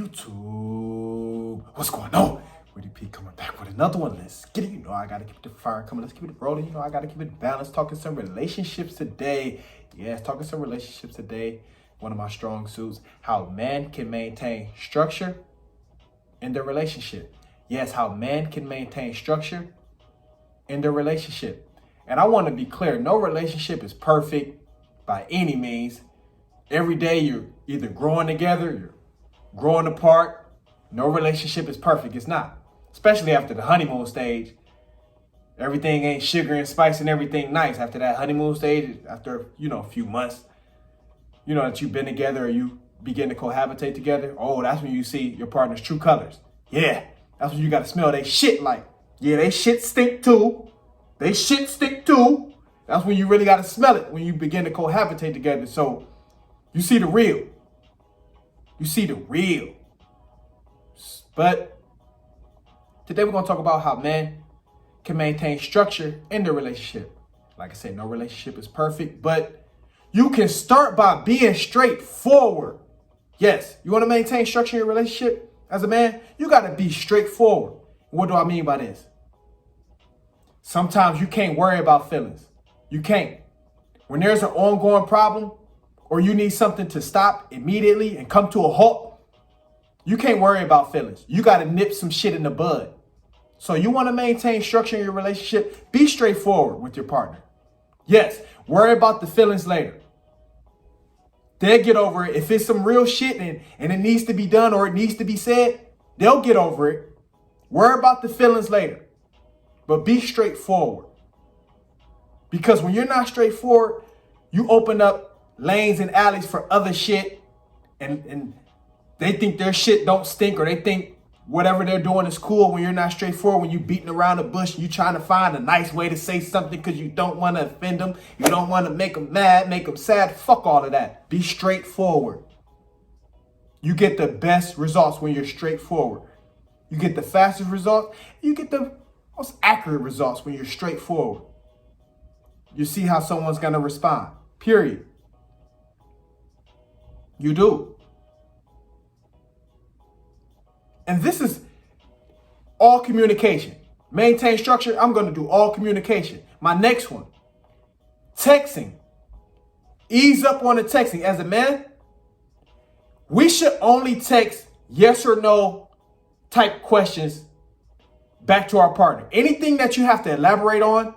YouTube? What's going on? Witty P coming back with another one. Let's get it. You know I gotta keep the fire coming. Let's keep it rolling. You know I gotta keep it balanced. Talking some relationships today. Yes, talking some relationships today. One of my strong suits. How man can maintain structure in their relationship. Yes, how man can maintain structure in their relationship. And I want to be clear. No relationship is perfect by any means. Every day you're either growing together, you're growing apart. No relationship is perfect. It's not. Especially after the honeymoon stage. Everything ain't sugar and spice and everything nice. After that honeymoon stage, after, a few months, that you've been together or you begin to cohabitate together. Oh, that's when you see your partner's true colors. Yeah, that's when you got to smell they shit like. Yeah, they shit stink too. They shit stink too. That's when you really got to smell it when you begin to cohabitate together. So you see the real. You see the real. But today we're going to talk about how men can maintain structure in their relationship. Like I said, no relationship is perfect, but you can start by being straightforward. Yes, you want to maintain structure in your relationship as a man? You got to be straightforward. What do I mean by this? Sometimes you can't worry about feelings. You can't. When there's an ongoing problem or you need something to stop immediately and come to a halt, you can't worry about feelings. You got to nip some shit in the bud. So you want to maintain structure in your relationship? Be straightforward with your partner. Yes, worry about the feelings later. They'll get over it. If it's some real shit and it needs to be done or it needs to be said, they'll get over it. Worry about the feelings later. But be straightforward. Because when you're not straightforward, you open up lanes and alleys for other shit. And they think their shit don't stink, or they think whatever they're doing is cool when you're not straightforward, when you beating around the bush, you trying to find a nice way to say something because you don't want to offend them. You don't want to make them mad, make them sad. Fuck all of that. Be straightforward. You get the best results when you're straightforward. You get the fastest results. You get the most accurate results when you're straightforward. You see how someone's going to respond. Period. You do. And this is all communication. Maintain structure. I'm going to do all communication. My next one, texting. Ease up on the texting. As a man, we should only text yes or no type questions back to our partner. Anything that you have to elaborate on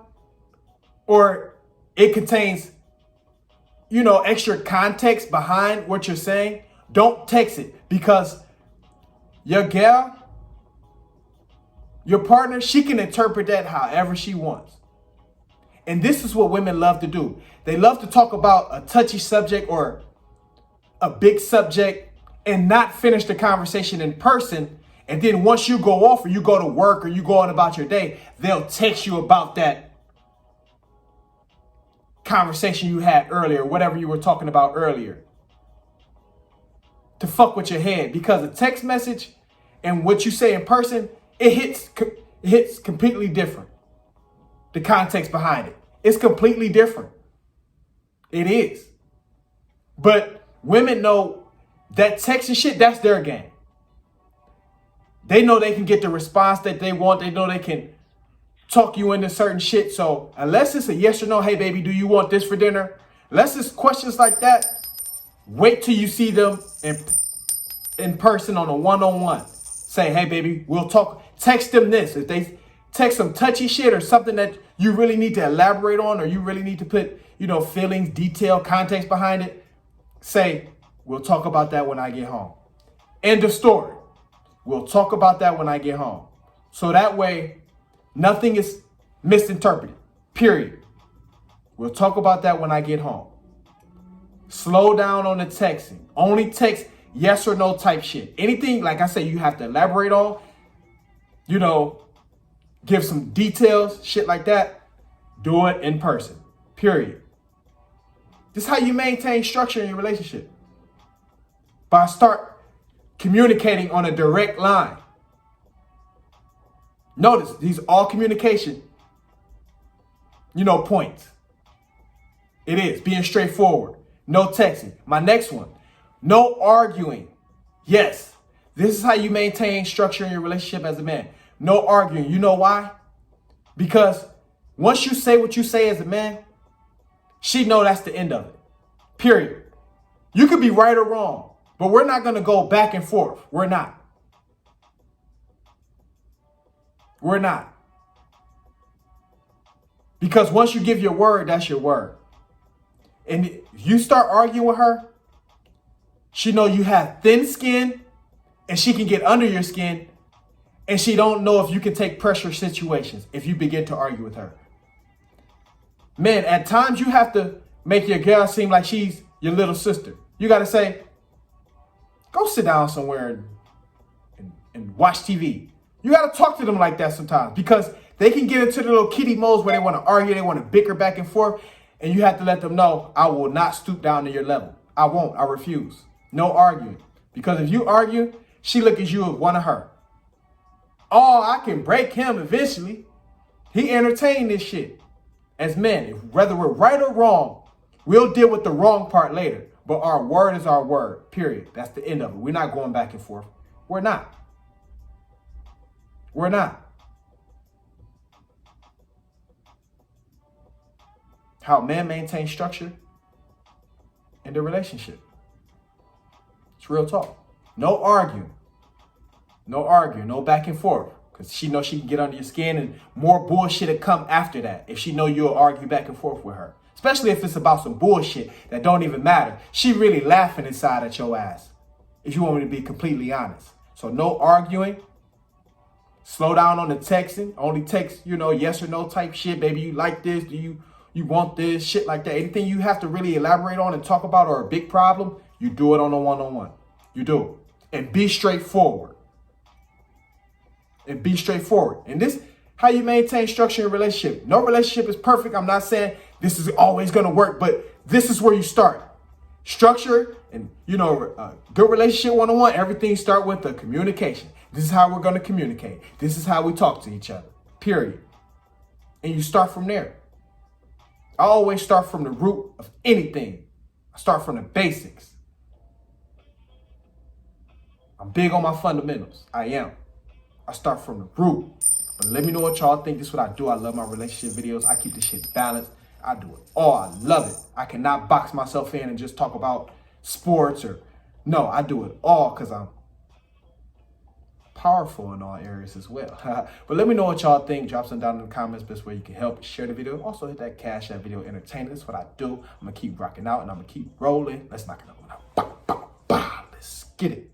or it contains, extra context behind what you're saying, don't text it, because your gal, your partner, she can interpret that however she wants. And this is what women love to do. They love to talk about a touchy subject or a big subject and not finish the conversation in person. And then once you go off or you go to work or you go on about your day, they'll text you about that conversation you had earlier, whatever you were talking about earlier, to fuck with your head. Because a text message and what you say in person, it hits completely different. The context behind it, it's completely different. It is. But women know that texting shit, that's their game. They know they can get the response that they want. They know they can talk you into certain shit. So unless it's a yes or no, hey baby, do you want this for dinner? Unless it's questions like that, wait till you see them in person on a one-on-one. Say, hey baby, we'll talk. Text them this. If they text some touchy shit or something that you really need to elaborate on, or you really need to put, feelings, detail, context behind it, say, we'll talk about that when I get home. End of story. We'll talk about that when I get home. So that way, nothing is misinterpreted. Period. We'll talk about that when I get home. Slow down on the texting. Only text yes or no type shit. Anything, like I said, you have to elaborate on, give some details, shit like that. Do it in person. Period. This is how you maintain structure in your relationship. By start communicating on a direct line. Notice these all communication, points. It is being straightforward. No texting. My next one, no arguing. Yes, This is how you maintain structure in your relationship as a man. No arguing. You know why? Because once you say what you say as a man, she know that's the end of it. Period. You could be right or wrong, but we're not going to go back and forth. We're not. We're not. Because once you give your word, that's your word. And if you start arguing with her, she know you have thin skin and she can get under your skin, and she don't know if you can take pressure situations if you begin to argue with her. Man, at times you have to make your girl seem like she's your little sister. You got to say, go sit down somewhere and watch TV. You got to talk to them like that sometimes, because they can get into the little kitty modes where they want to argue, they want to bicker back and forth. And you have to let them know, I will not stoop down to your level. I won't. I refuse. No arguing. Because if you argue, she look at you as one of her. Oh, I can break him eventually. He entertained this shit. As men, whether we're right or wrong, we'll deal with the wrong part later. But our word is our word, period. That's the end of it. We're not going back and forth. We're not. We're not. How men maintain structure in the relationship. It's real talk. No arguing. No arguing. No back and forth. Because she knows she can get under your skin, and more bullshit will come after that if she know you'll argue back and forth with her. Especially if it's about some bullshit that don't even matter. She really laughing inside at your ass, if you want me to be completely honest. So no arguing. Slow down on the texting. Only text, yes or no type shit. Baby, you like this? Do you want this? Shit like that. Anything you have to really elaborate on and talk about or a big problem, you do it on a one-on-one. You do it. And be straightforward. And this, how you maintain structure in a relationship. No relationship is perfect. I'm not saying this is always going to work, but this is where you start. Structure and, good relationship one-on-one, everything start with the communication. This is how we're going to communicate. This is how we talk to each other, period. And you start from there. I always start from the root of anything. I start from the basics. I'm big on my fundamentals. I am. I start from the root. But let me know what y'all think. This is what I do. I love my relationship videos. I keep this shit balanced. I do it all. I love it. I cannot box myself in and just talk about sports no, I do it all because I'm powerful in all areas as well. But let me know what y'all think. Drop some down in the comments. Best way you can help. Share the video. Also hit that cash app video entertainment. That's what I do. I'm going to keep rocking out and I'm going to keep rolling. Let's knock it out. Let's get it.